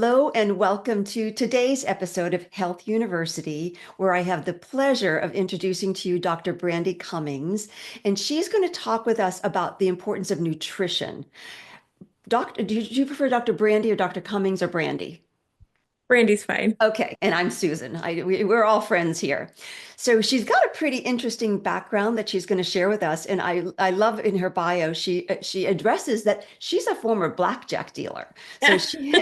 Hello and welcome to today's episode of Health University, where I have the pleasure of introducing to you Dr. Brandy Cummings, and she's going to talk with us about the importance of nutrition. Doctor, do you prefer Dr. Brandy or Dr. Cummings or Brandy? Brandy's fine. Okay, and I'm Susan. We're all friends here. So she's got a pretty interesting background that she's going to share with us, and I love in her bio she addresses that she's a former blackjack dealer. So she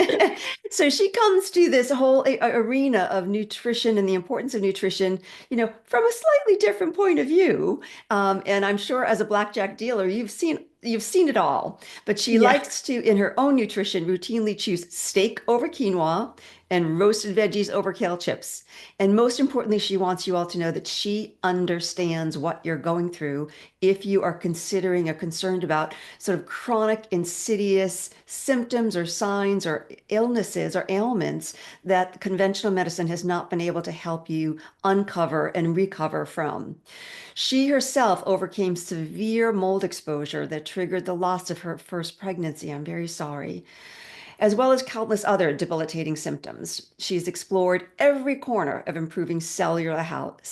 so she comes to this whole arena of nutrition and the importance of nutrition, from a slightly different point of view. And I'm sure as a blackjack dealer, you've seen it all. But she Yeah. likes to, in her own nutrition, routinely choose steak over quinoa and roasted veggies over kale chips. And most importantly, she wants you all to know that she understands what you're going through if you are considering or concerned about sort of chronic, insidious symptoms or signs or illnesses or ailments that conventional medicine has not been able to help you uncover and recover from. She herself overcame severe mold exposure that triggered the loss of her first pregnancy. I'm very sorry, as well as countless other debilitating symptoms. She's explored every corner of improving cellular health,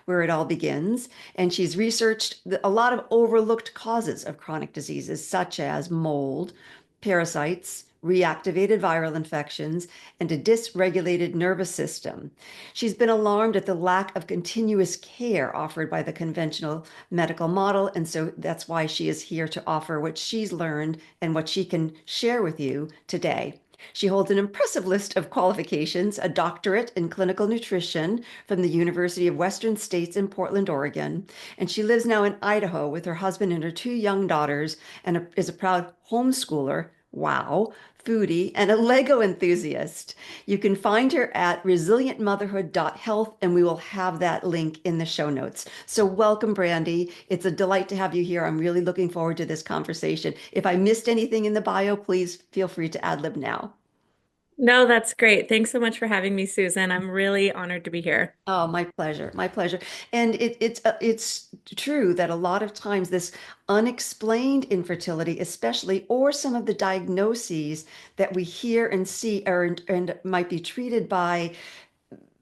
where it all begins, and she's researched a lot of overlooked causes of chronic diseases such as mold, parasites, reactivated viral infections, and a dysregulated nervous system. She's been alarmed at the lack of continuous care offered by the conventional medical model, and so that's why she is here to offer what she's learned and what she can share with you today. She holds an impressive list of qualifications, a doctorate in clinical nutrition from the University of Western States in Portland, Oregon, and she lives now in Idaho with her husband and her two young daughters and is a proud homeschooler. Wow, foodie, and a Lego enthusiast. You can find her at resilientmotherhood.health, and we will have that link in the show notes. So, welcome, Brandy. It's a delight to have you here. I'm really looking forward to this conversation. If I missed anything in the bio, please feel free to ad lib now. No, that's great. Thanks so much for having me, Susan. I'm really honored to be here. Oh, my pleasure. My pleasure. And it's true that a lot of times this unexplained infertility, especially, or some of the diagnoses that we hear and see are and might be treated by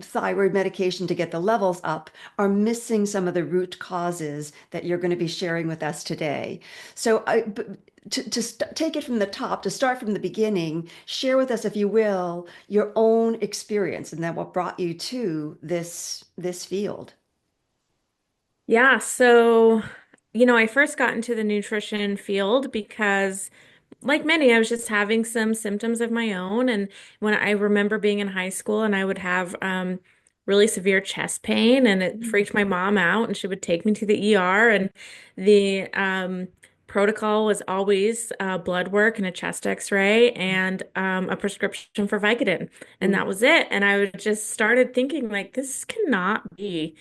thyroid medication to get the levels up, are missing some of the root causes that you're going to be sharing with us today. So take it from the top, to start from the beginning, share with us, if you will, your own experience and then what brought you to this field. Yeah, I first got into the nutrition field because, like many, I was just having some symptoms of my own. And when I remember being in high school and I would have really severe chest pain, and it freaked my mom out, and she would take me to the ER. And the protocol was always blood work and a chest x-ray and a prescription for Vicodin. And Mm. that was it. And I would just started thinking, like, this cannot be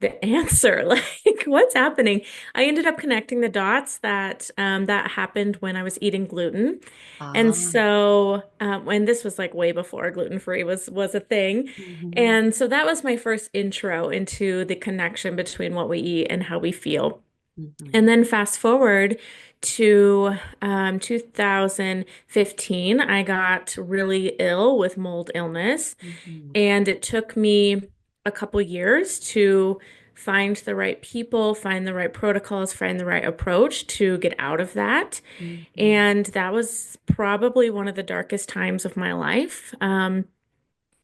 the answer. Like, what's happening? I ended up connecting the dots that that happened when I was eating gluten. And Ah. so, and this was like way before gluten-free was a thing. Mhm. And so that was my first intro into the connection between what we eat and how we feel. Mhm. And then fast forward to 2015, I got really ill with mold illness, Mhm. and it took me a couple years to find the right people, find the right protocols, find the right approach to get out of that. Mhm. And that was probably one of the darkest times of my life.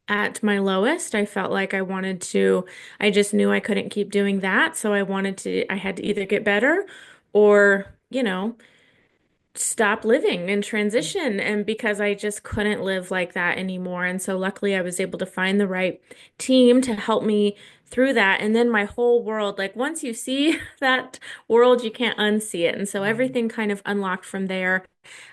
At my lowest, I felt like I just knew I couldn't keep doing that. So I had to either get better or, stop living and transition. And because I just couldn't live like that anymore. And so luckily I was able to find the right team to help me through that. And then my whole world, like once you see that world, you can't unsee it. And so everything kind of unlocked from there.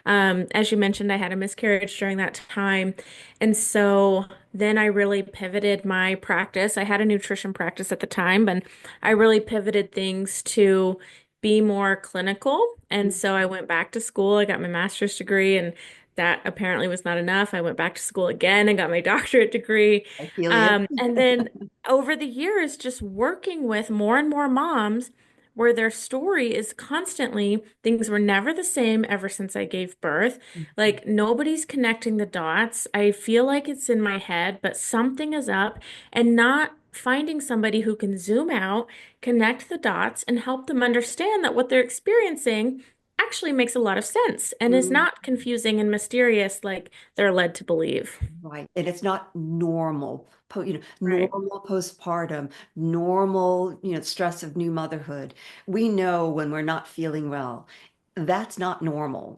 As you mentioned, I had a miscarriage during that time. And so then I really pivoted my practice. I had a nutrition practice at the time, but I really pivoted things to be more clinical. And Mhm. so I went back to school. I got my master's degree, and that apparently was not enough. I went back to school again and got my doctorate degree. I feel you. And then over the years, just working with more and more moms, where their story is constantly things were never the same ever since I gave birth. Mhm. Like nobody's connecting the dots. I feel like it's in my head, but something is up, and not finding somebody who can zoom out, connect the dots, and help them understand that what they're experiencing actually makes a lot of sense and is Mhm. not confusing and mysterious like they're led to believe. Right. And it's not normal, Right. normal postpartum, normal, stress of new motherhood. We know when we're not feeling well. That's not normal.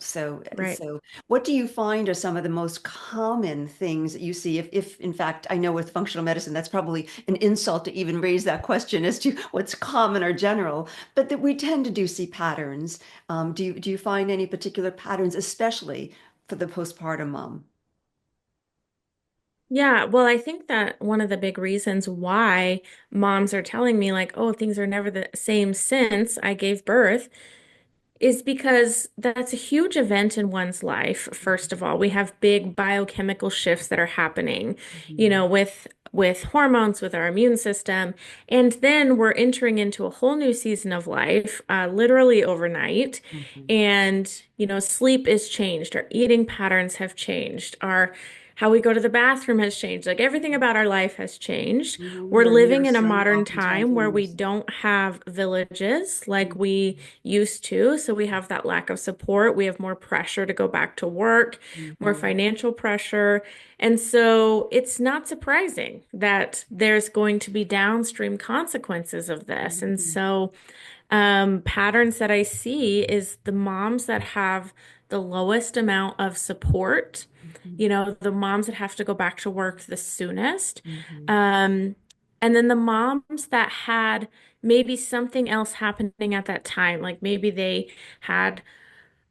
Right. So what do you find are some of the most common things that you see? If in fact, I know with functional medicine, that's probably an insult to even raise that question as to what's common or general, but that we tend to do see patterns. Do you find any particular patterns, especially for the postpartum mom? Yeah, well, I think that one of the big reasons why moms are telling me, like, oh, things are never the same since I gave birth, is because that's a huge event in one's life. First of all, we have big biochemical shifts that are happening, Mhm. with hormones, with our immune system, and then we're entering into a whole new season of life, literally overnight. Mhm. And sleep is changed, our eating patterns have changed, our how we go to the bathroom has changed. Like everything about our life has changed. We're We're near living in a sun, modern oftentimes time we're where near we sun. don't have villages like Mhm. we used to. So we have that lack of support. We have more pressure to go back to work, more Mhm. financial pressure. And so it's not surprising that there's going to be downstream consequences of this. And Mhm. so patterns that I see is the moms that have the lowest amount of support, Mhm. the moms that have to go back to work the soonest. Mhm. Um, and then the moms that had maybe something else happening at that time, like maybe they had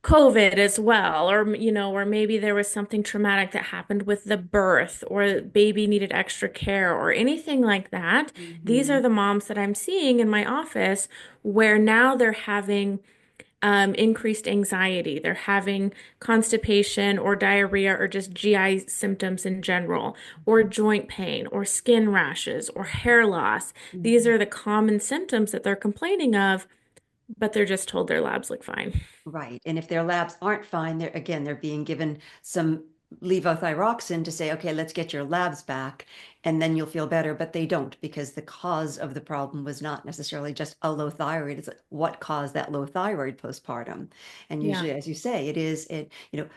COVID as well, or maybe there was something traumatic that happened with the birth, or the baby needed extra care, or anything like that. These are Mhm. the moms that I'm seeing in my office where now they're having increased anxiety, they're having constipation or diarrhea or just GI symptoms in general, or joint pain, or skin rashes, or hair loss. These Mhm. are the common symptoms that they're complaining of, but they're just told their labs look fine. Right. And if their labs aren't fine, they're being given some levothyroxine to say, okay, let's get your labs back and then you'll feel better. But they don't, because the cause of the problem was not necessarily just a low thyroid. It's what caused that low thyroid postpartum. And Yeah. usually, as you say,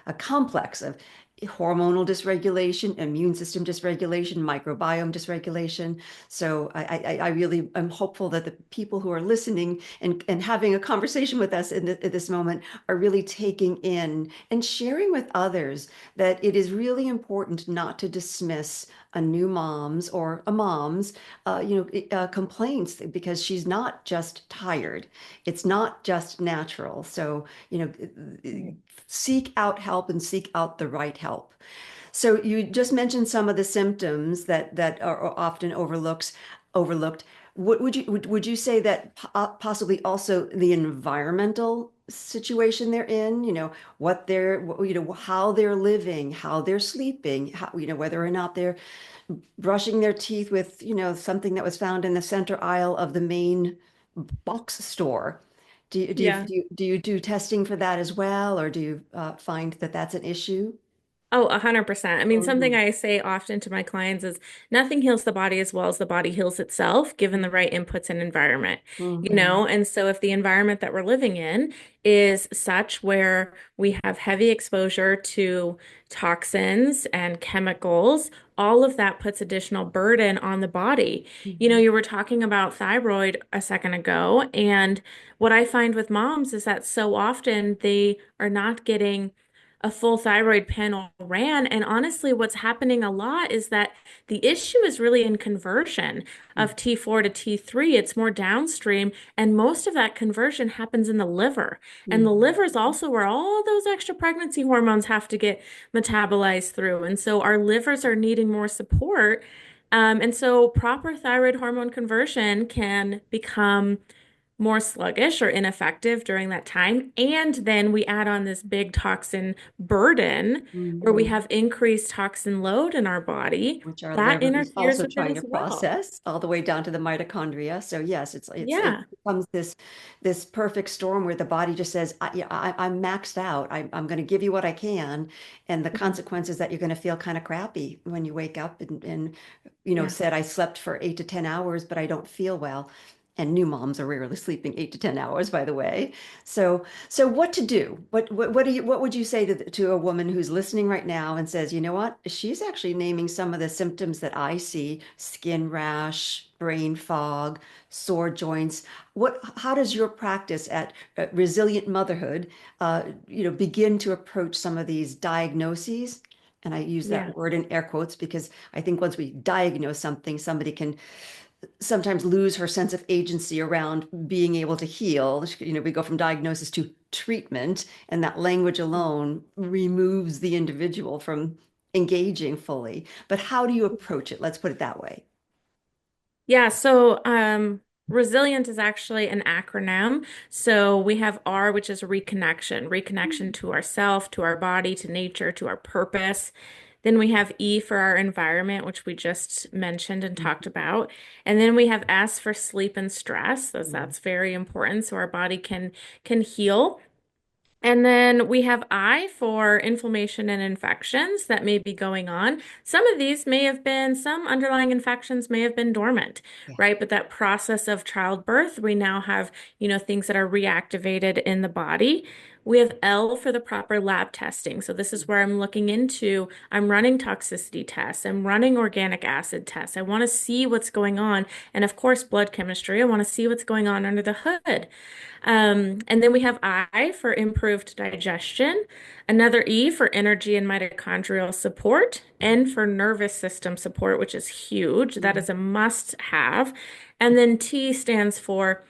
a complex of hormonal dysregulation, immune system dysregulation, microbiome dysregulation. So I really am hopeful that the people who are listening and having a conversation with us at this moment are really taking in and sharing with others that it is really important not to dismiss a new mom's or a mom's complaints, because she's not just tired. It's not just natural. So seek out help and seek out the right help. So you just mentioned some of the symptoms that are often overlooked. What would you say that possibly also the environmental situation they're in, what they're, how they're living, how they're sleeping, whether or not they're brushing their teeth with, something that was found in the center aisle of the main box store. Yeah. Do you do testing for that as well, or do you find that that's an issue? Oh, 100%. I mean, something Mhm. I say often to my clients is nothing heals the body as well as the body heals itself, given the right inputs and environment, Mhm. And so if the environment that we're living in is such where we have heavy exposure to toxins and chemicals, all of that puts additional burden on the body. Mhm. You were talking about thyroid a second ago, and what I find with moms is that so often they are not getting a full thyroid panel ran. And honestly, what's happening a lot is that the issue is really in conversion of T4 to T3. It's more downstream. And most of that conversion happens in the liver. And the Mhm. liver is also where all those extra pregnancy hormones have to get metabolized through. And so our livers are needing more support. And so proper thyroid hormone conversion can become more sluggish or ineffective during that time. And then we add on this big toxin burden where we Mhm. have increased toxin load in our body. Which our That liver is interferes also with it trying to as well. process all the way down to the mitochondria. So yes, it Yeah. becomes this perfect storm where the body just says, yeah, I'm maxed out. I'm going to give you what I can, and the consequences that you're going to feel kind of crappy when you wake up and Yeah. said I slept for 8 to 10 hours, but I don't feel well. And new moms are rarely sleeping 8 to 10 hours, by the way. So what to do? What would you say to a woman who's listening right now and says, you know what? She's actually naming some of the symptoms that I see: skin rash, brain fog, sore joints. How does your practice at Resilient Motherhood, begin to approach some of these diagnoses? And I use Yeah. that word in air quotes because I think once we diagnose something, somebody can sometimes lose her sense of agency around being able to heal. We go from diagnosis to treatment, and that language alone removes the individual from engaging fully. But how do you approach it? Let's put it that way. Yeah, so resilient is actually an acronym. So we have R, which is reconnection to ourself, to our body, to nature, to our purpose. Then we have E for our environment, which we just mentioned and talked about. And then we have S for sleep and stress, as that's very important so our body can heal. And then we have I for inflammation and infections that may be going on. Some underlying infections may have been dormant, Yeah. right? But that process of childbirth, we now have, things that are reactivated in the body. We have L for the proper lab testing. So this is where I'm running toxicity tests, I'm running organic acid tests. I want to see what's going on. And of course, blood chemistry. I want to see what's going on under the hood. And then we have I for improved digestion, another E for energy and mitochondrial support, N for nervous system support, which is huge. That Mhm. is a must have. And then T stands for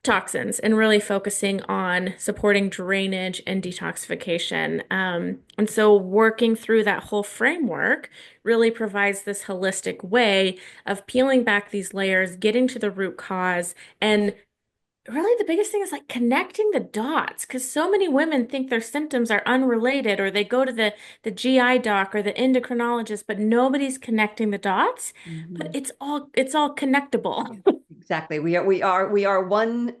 toxins and really focusing on supporting drainage and detoxification. And so working through that whole framework really provides this holistic way of peeling back these layers, getting to the root cause, and really the biggest thing is like connecting the dots because so many women think their symptoms are unrelated or they go to the GI doc or the endocrinologist, but nobody's connecting the dots. But Mhm. it's all connectable. Yeah, exactly. We are one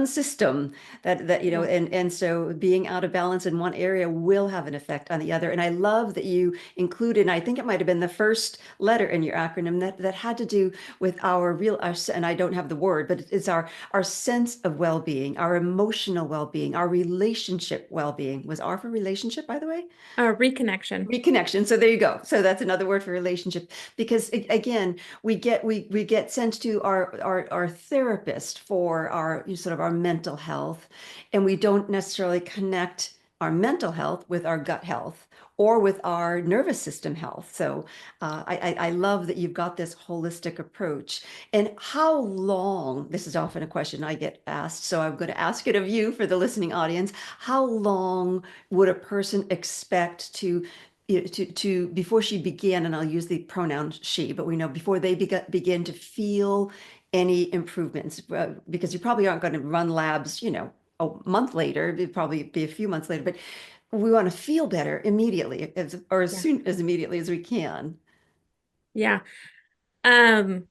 system Yeah. and so being out of balance in one area will have an effect on the other. And I love that you included, and I think it might have been the first letter in your acronym that had to do with and I don't have the word, but it's our sense of well-being, our emotional well-being, our relationship well-being. Was R for relationship, by the way? Reconnection. Reconnection. So there you go. So that's another word for relationship. Because again, we get sent to our therapist for our sort of our mental health, and we don't necessarily connect our mental health with our gut health or with our nervous system health. So I love that you've got this holistic approach. And how long, this is often a question I get asked, so I'm going to ask it of you for the listening audience. How long would a person expect to before she began, and I'll use the pronoun she, but we know before they begin to feel any improvements, because you probably aren't going to run labs, a month later, it'd probably be a few months later, but we want to feel better immediately, or as Yeah. soon as immediately as we can. Yeah. Um,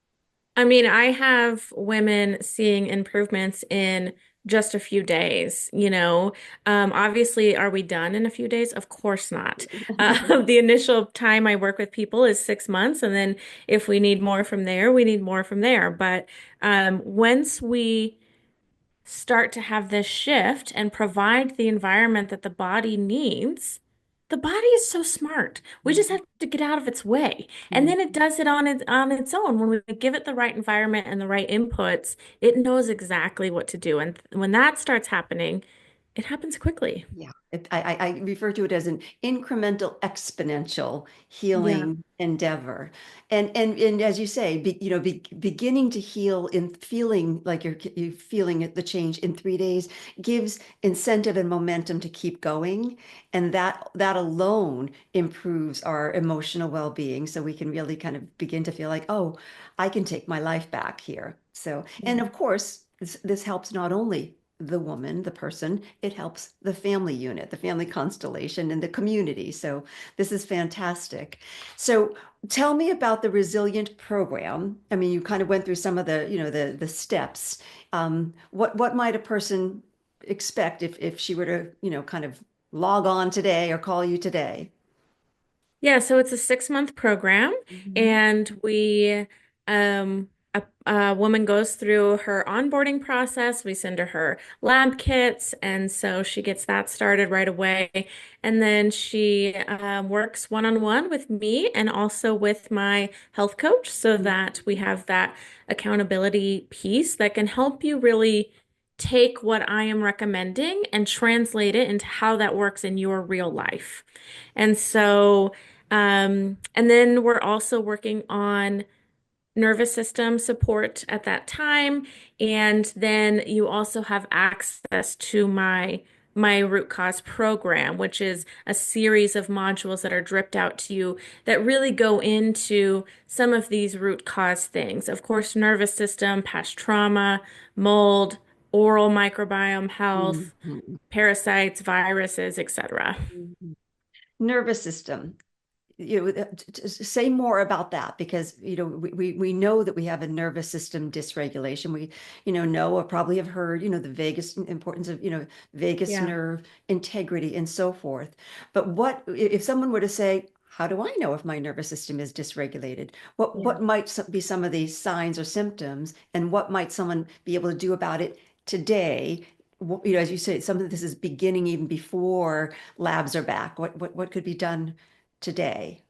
I mean, I have women seeing improvements in just a few days, you know. Obviously, are we done in a few days? Of course not. The initial time I work with people is 6 months, and then if we need more from there, we need more from there. But once we start to have this shift and provide the environment that the body needs, the body is so smart. We just have to get out of its way. And Mhm. then it does it on its own. When we give it the right environment and the right inputs, it knows exactly what to do. And when that starts happening, it happens quickly. Yeah, I refer to it as an incremental exponential Yeah. healing endeavor. And as you say, beginning to heal in feeling like you're feeling the change in 3 days gives incentive and momentum to keep going. And that alone improves our emotional well-being. So we can really kind of begin to feel like, oh, I can take my life back here. So, and Yeah. of course, this helps not only the woman, the person, it helps the family unit, the family constellation, and the community. So this is fantastic. So tell me about the resilient program. I mean, you kind of went through some of the, the steps. What might a person expect if she were to, kind of log on today or call you today? Yeah, so it's a 6 month program, Mhm. and a woman goes through her onboarding process. We send her lab kits, and so she gets that started right away. And then she works one-on-one with me and also with my health coach so that we have that accountability piece that can help you really take what I am recommending and translate it into how that works in your real life. And so and then we're also working on nervous system support at that time. And then you also have access to my root cause program, which is a series of modules that are dripped out to you that really go into some of these root cause things. Of course, nervous system, past trauma, mold, oral microbiome health, Mhm. parasites, viruses, etc. Mhm. Nervous system. Say more about that because we know that we have a nervous system dysregulation. We know or probably have heard the vagus importance of vagus Yeah. nerve integrity and so forth. But what if someone were to say, how do I know if my nervous system is dysregulated? What Yeah. might be some of these signs or symptoms, and what might someone be able to do about it today? As you say, some of this is beginning even before labs are back. What could be done today?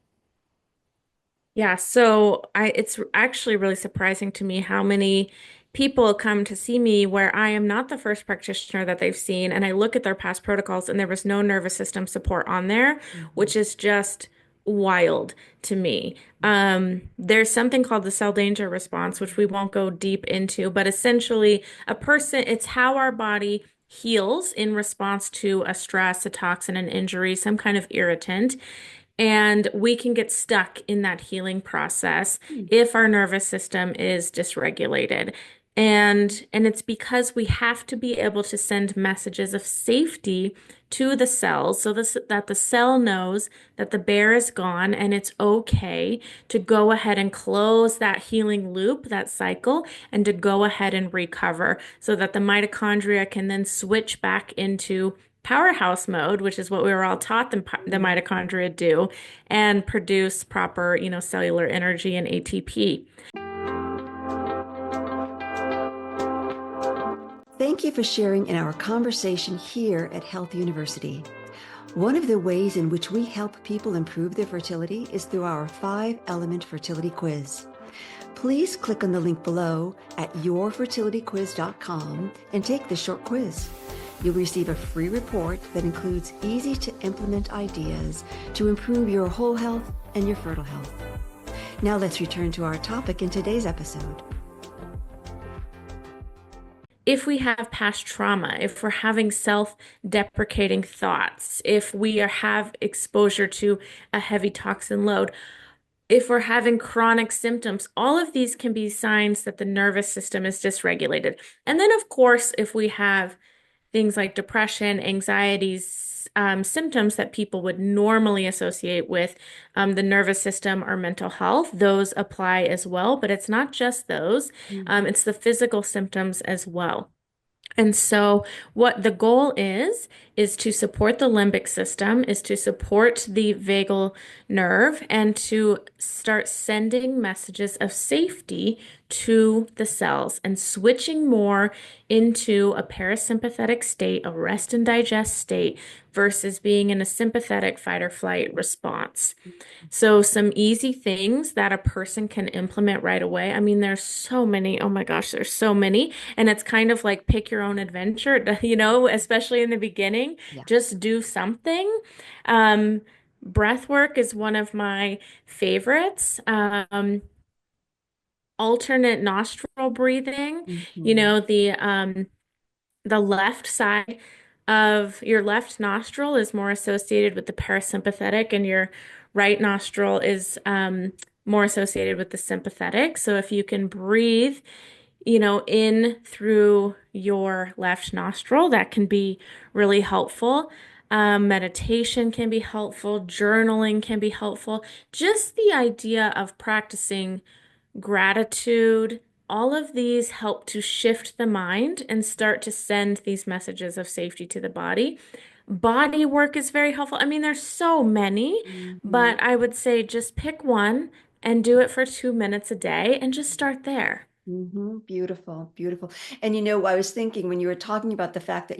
Yeah, so it's actually really surprising to me how many people come to see me where I am not the first practitioner that they've seen, and I look at their past protocols and there was no nervous system support on there, Mhm. which is just wild to me. There's something called the cell danger response, which we won't go deep into, but essentially it's how our body heals in response to a stress, a toxin, an injury, some kind of irritant. And we can get stuck in that healing process if our nervous system is dysregulated. And it's because we have to be able to send messages of safety to the cells that the cell knows that the bear is gone and it's okay to go ahead and close that healing loop, that cycle, and to go ahead and recover so that the mitochondria can then switch back into powerhouse mode, which is what we were all taught the mitochondria do, and produce proper, cellular energy and ATP. Thank you for sharing in our conversation here at Health University. One of the ways in which we help people improve their fertility is through our 5-element fertility quiz. Please click on the link below at yourfertilityquiz.com and take this short quiz. You'll receive a free report that includes easy to implement ideas to improve your whole health and your fertile health. Now let's return to our topic in today's episode. If we have past trauma, if we're having self-deprecating thoughts, if have exposure to a heavy toxin load, if we're having chronic symptoms, all of these can be signs that the nervous system is dysregulated. And then, of course, if we have things like depression, anxieties, symptoms that people would normally associate with the nervous system or mental health, those apply as well. But it's not just those, it's the physical symptoms as well. And so, what the goal is to support the limbic system, is to support the vagal nerve, and to start sending messages of safety to the cells and switching more into a parasympathetic state, a rest and digest state, versus being in a sympathetic fight or flight response. So some easy things that a person can implement right away. I mean, there's so many. Oh my gosh, there's so many. And it's kind of like pick your own adventure, especially in the beginning. Yeah. Just do something. Breath work is one of my favorites. Alternate nostril breathing, Mhm. the left side of your left nostril is more associated with the parasympathetic, and your right nostril is more associated with the sympathetic. So if you can breathe in through your left nostril. That can be really helpful. Meditation can be helpful. Journaling can be helpful. Just the idea of practicing gratitude, all of these help to shift the mind and start to send these messages of safety to the body. Body work is very helpful. I mean, there's so many, Mhm. but I would say just pick one and do it for 2 minutes a day and just start there. Beautiful, beautiful. And I was thinking when you were talking about the fact that,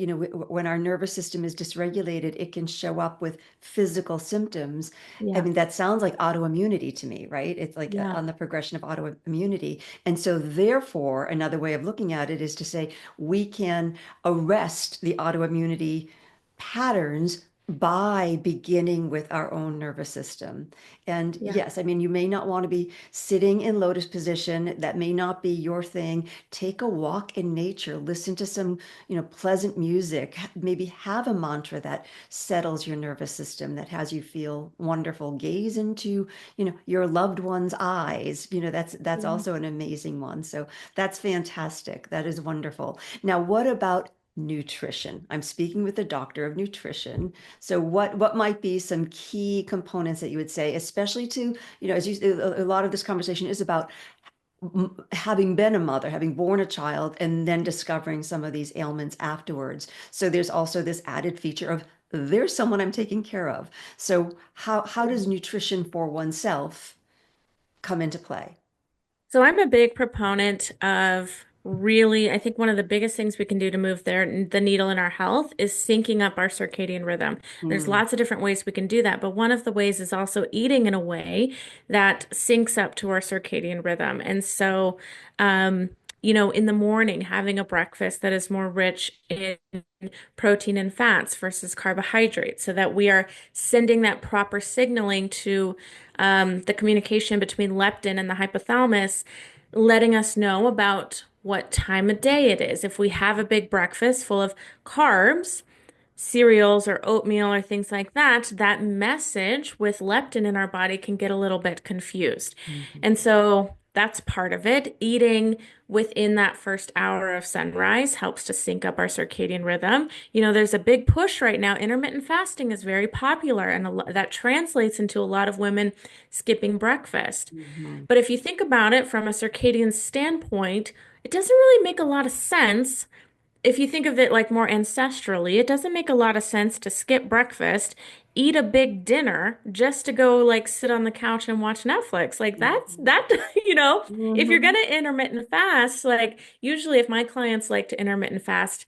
when our nervous system is dysregulated, it can show up with physical symptoms. I Yeah. mean, that sounds like autoimmunity to me, right? It's like Yeah. on the progression of autoimmunity. And so, therefore, another way of looking at it is to say we can arrest the autoimmunity patterns by beginning with our own nervous system. And Yeah. yes, I mean, you may not want to be sitting in lotus position. That may not be your thing. Take a walk in nature. Listen to some, pleasant music. Maybe have a mantra that settles your nervous system, that has you feel wonderful. Gaze into, your loved one's eyes. That's Yeah. also an amazing one. So that's fantastic. That is wonderful. Now, what about nutrition? I'm speaking with a doctor of nutrition. So what might be some key components that you would say, especially to, as a lot of this conversation is about having been a mother, having born a child, and then discovering some of these ailments afterwards. So there's also this added feature of there's someone I'm taking care of. So how does nutrition for oneself come into play? So I'm a big proponent of really, I think one of the biggest things we can do to move the needle in our health is syncing up our circadian rhythm. There's Mm, lots of different ways we can do that, but one of the ways is also eating in a way that syncs up to our circadian rhythm. And so, um, in the morning, having a breakfast that is more rich in protein and fats versus carbohydrates, so that we are sending that proper signaling to the communication between leptin and the hypothalamus, letting us know about what time of day it is. If we have a big breakfast full of carbs, cereals or oatmeal or things like that, that message with leptin in our body can get a little bit confused. mhm, And so that's part of it. Eating within that first hour of sunrise helps to sync up our circadian rhythm. There's a big push right now. Intermittent fasting is very popular, and that translates into a lot of women skipping breakfast. mhm, But if you think about it from a circadian standpoint, it doesn't really make a lot of sense if you think of it like more ancestrally. It doesn't make a lot of sense to skip breakfast, eat a big dinner just to go like sit on the couch and watch Netflix. Like that's mhm, that, if you're mhm, gonna intermittent fast, like usually if my clients like to intermittent fast,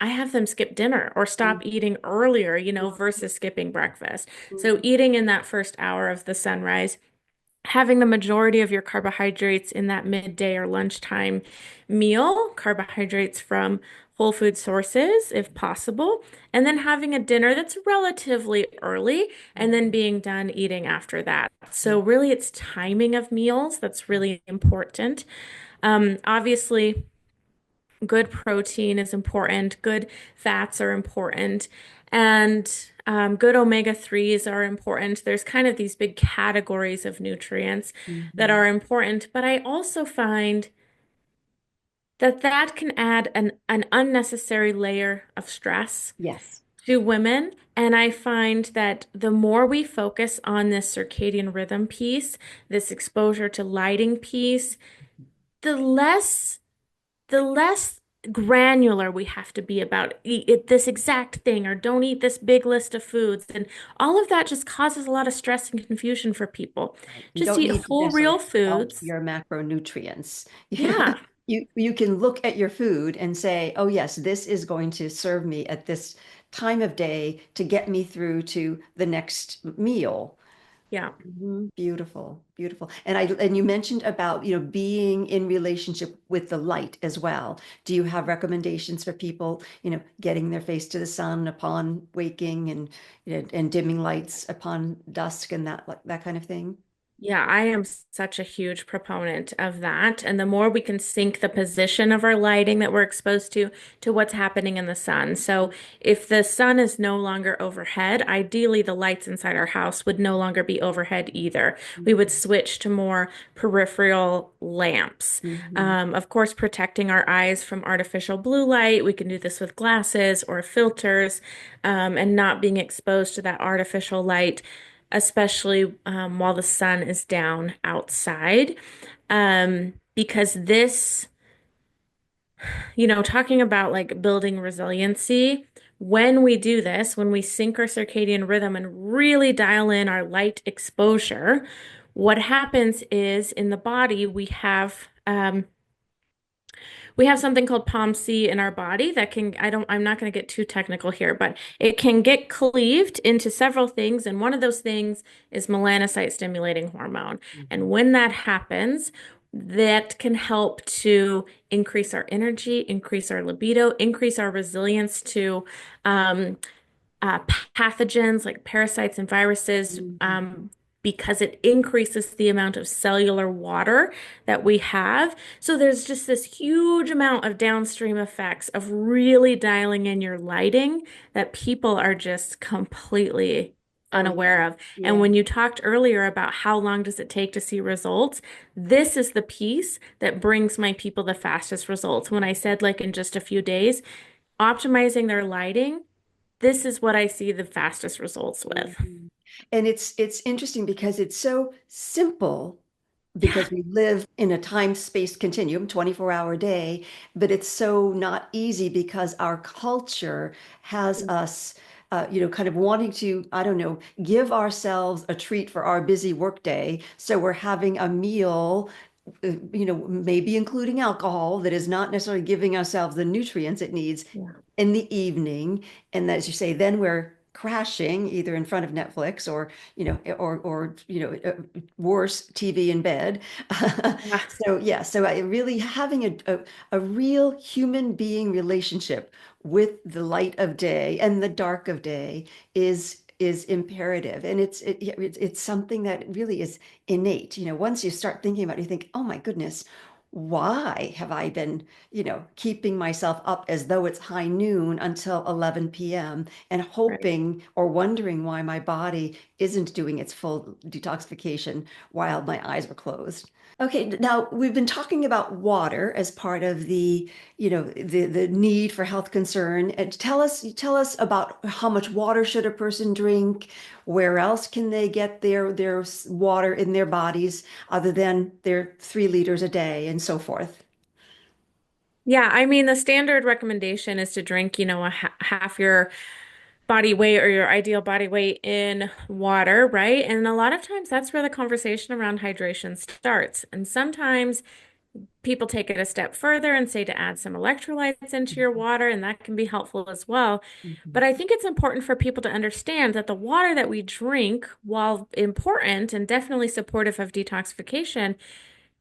I have them skip dinner or stop eating earlier, versus skipping breakfast. So mhm, eating in that first hour of the sunrise, having the majority of your carbohydrates in that midday or lunchtime meal, carbohydrates from whole food sources, if possible, and then having a dinner that's relatively early and then being done eating after that. So, really, it's timing of meals that's really important. Obviously, good protein is important, good fats are important, and good omega-3s are important. There's kind of these big categories of nutrients that mhm. are important, but I also find that that can add an unnecessary layer of stress Yes. to women. And I find that the more we focus on this circadian rhythm piece, this exposure to lighting piece, the less the less granular we have to be about eat this exact thing or don't eat this big list of foods. And all of that just causes a lot of stress and confusion for people. Right. You Just don't eat need to whole, necessarily real count foods. your macronutrients. Yeah. You can look at your food and say, oh yes, this is going to serve me at this time of day to get me through to the next meal. Yeah. Beautiful, beautiful. And you mentioned about, being in relationship with the light as well. Do you have recommendations for people, getting their face to the sun upon waking and dimming lights upon dusk and that kind of thing? Yeah, I am such a huge proponent of that. And the more we can sync the position of our lighting that we're exposed to what's happening in the sun. So if the sun is no longer overhead, ideally the lights inside our house would no longer be overhead either. We would switch to more peripheral lamps. Mhm. Of course, protecting our eyes from artificial blue light. We can do this with glasses or filters, and not being exposed to that artificial light, especially while the sun is down outside. Because this, talking about like building resiliency, when we do this, when we sync our circadian rhythm and really dial in our light exposure, what happens is in the body, we have something called POMC in our body that can, I'm not going to get too technical here, but it can get cleaved into several things. And one of those things is melanocyte stimulating hormone. And when that happens, that can help to increase our energy, increase our libido, increase our resilience to um, uh, pathogens like parasites and viruses, Mhm. because it increases the amount of cellular water that we have. So there's just this huge amount of downstream effects of really dialing in your lighting that people are just completely Oh yeah. unaware of. And Yeah. when you talked earlier about how long does it take to see results, this is the piece that brings my people the fastest results. When I said like in just a few days, optimizing their lighting, this is what I see the fastest results with. Mhm. And it's interesting because it's so simple Yeah, because we live in a time-space continuum, 24-hour day, but it's so not easy because our culture has us kind of wanting to, I don't know, give ourselves a treat for our busy workday. So we're having a meal, maybe including alcohol that is not necessarily giving ourselves the nutrients it needs yeah, in the evening. And as you say, then we're crashing either in front of Netflix or, worse, TV in bed. yeah, So yeah, so I really having a real human being relationship with the light of day and the dark of day is imperative. And it's something that really is innate. Once you start thinking about it, you think, oh my goodness, why have I been, keeping myself up as though it's high noon until 11 p.m. and right. hoping or wondering why my body isn't doing its full detoxification while my eyes were closed. Okay, now we've been talking about water as part of the need for health concern. And tell us about how much water should a person drink? Where else can they get their water in their bodies other than their 3 liters a day and so forth? Yeah, I mean, the standard recommendation is to drink, a half your body weight or your ideal body weight in water, right? And a lot of times that's where the conversation around hydration starts. And sometimes people take it a step further and say to add some electrolytes into your water, and that can be helpful as well. Mhm. But I think it's important for people to understand that the water that we drink, while important and definitely supportive of detoxification,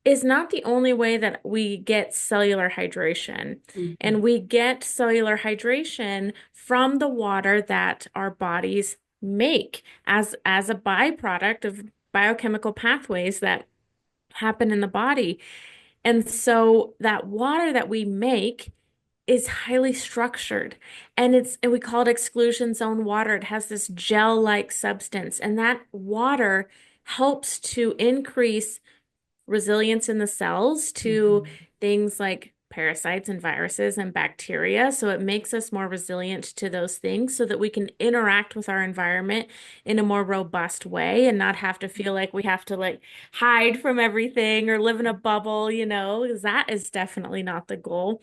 is not the only way that we get cellular hydration. Mhm. And we get cellular hydration from the water that our bodies make as a byproduct of biochemical pathways that happen in the body. And so that water that we make is highly structured, and we call it exclusion zone water. It has this gel-like substance, and that water helps to increase resilience in the cells to Mhm. things like parasites and viruses and bacteria. So it makes us more resilient to those things so that we can interact with our environment in a more robust way and not have to feel like we have to like hide from everything or live in a bubble, because that is definitely not the goal.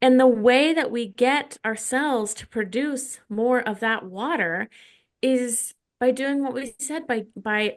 And the way that we get our cells to produce more of that water is by doing what we said, by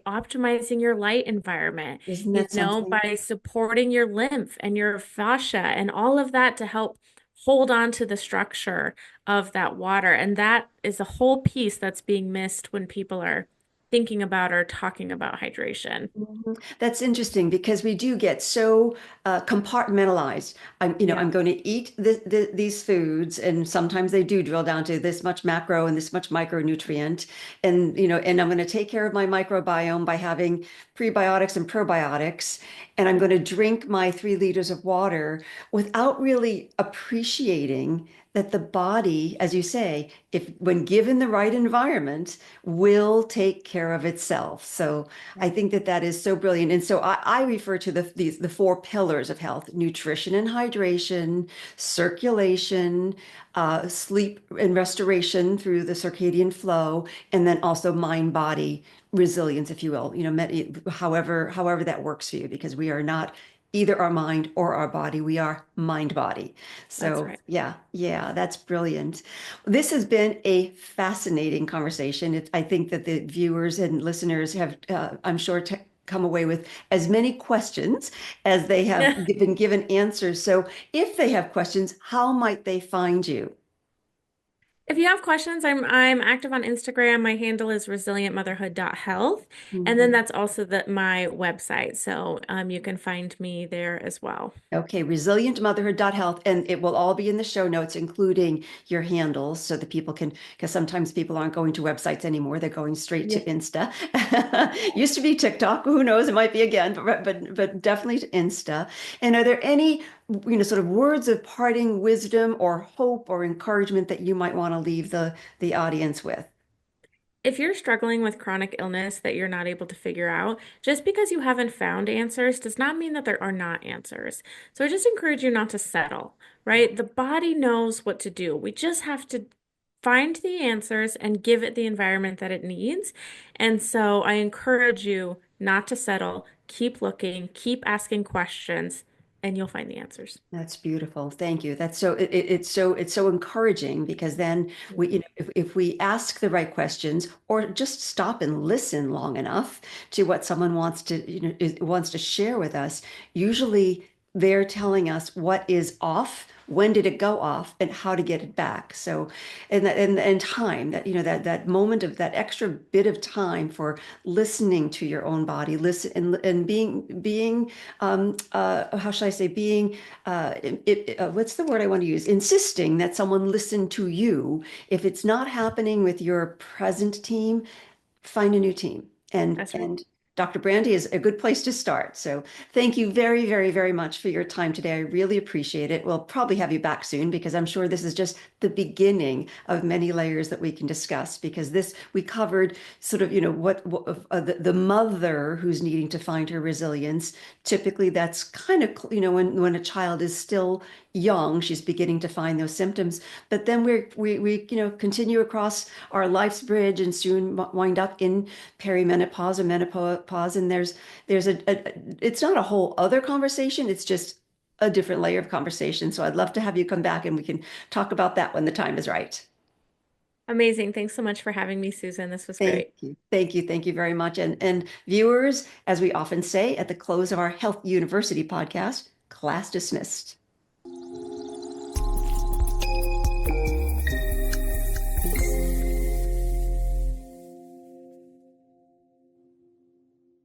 optimizing your light environment, Isn't that something? by supporting your lymph and your fascia and all of that to help hold on to the structure of that water. And that is a whole piece that's being missed when people are thinking about or talking about hydration. Mhm. That's interesting because we do get so compartmentalized. Yeah, I'm going to eat these foods, and sometimes they do drill down to this much macro and this much micronutrient, and I'm going to take care of my microbiome by having prebiotics and probiotics, and I'm going to drink my 3 liters of water without really appreciating that the body, as you say, if when given the right environment, will take care of itself. So. I yeah, think that that is so brilliant. And so I refer to the 4 pillars of health: nutrition and hydration, circulation, sleep and restoration through the circadian flow, and then also mind body resilience, if you will, however that works for you, because we are not either our mind or our body. We are mind body. that's So right. yeah, yeah, that's brilliant. This has been a fascinating conversation. I think that the viewers and listeners have, I'm sure, come away with as many questions as they have been given answers. So, if they have questions, how might they find you? If you have questions, I'm active on Instagram. My handle is resilientmotherhood.health. And then Mhm. that's also my website. So you can find me there as well. Okay, resilientmotherhood.health, and it will all be in the show notes, including your handles, so that people can, because sometimes people aren't going to websites anymore, they're going straight to Yeah. Insta. Used to be TikTok, who knows, it might be again, but definitely to Insta. And are there any, sort of words of parting wisdom or hope or encouragement that you might want to leave the audience with? If you're struggling with chronic illness that you're not able to figure out, just because you haven't found answers does not mean that there are not answers. So I just encourage you not to settle, right? The body knows what to do. We just have to find the answers and give it the environment that it needs. And so I encourage you not to settle, keep looking, keep asking questions, and you'll find the answers. That's beautiful. Thank you. That's so it's so encouraging, because then Yeah. if we ask the right questions, or just stop and listen long enough to what someone wants to share with us, usually they're telling us what is off, when did it go off, and how to get it back. So, and time, that moment of that extra bit of time for listening to your own body, listen and being how should I say, being what's the word I want to use? Insisting that someone listen to you. If it's not happening with your present team, find a new team. And That's right. and Dr. Brandy is a good place to start. So thank you very, very, very much for your time today. I really appreciate it. We'll probably have you back soon, because I'm sure this is just the beginning of many layers that we can discuss, because this we covered sort of, what the mother who's needing to find her resilience. Typically that's kind of, when a child is still young, she's beginning to find those symptoms. But then we continue across our life's bridge and soon wind up in perimenopause or menopause, and it's not a whole other conversation, it's just a different layer of conversation. So I'd love to have you come back and we can talk about that when the time is right. Amazing. Thanks so much for having me, Susan. This was Thank great. you. Thank you. Thank you very much. And viewers, as we often say at the close of our Health University podcast, class dismissed.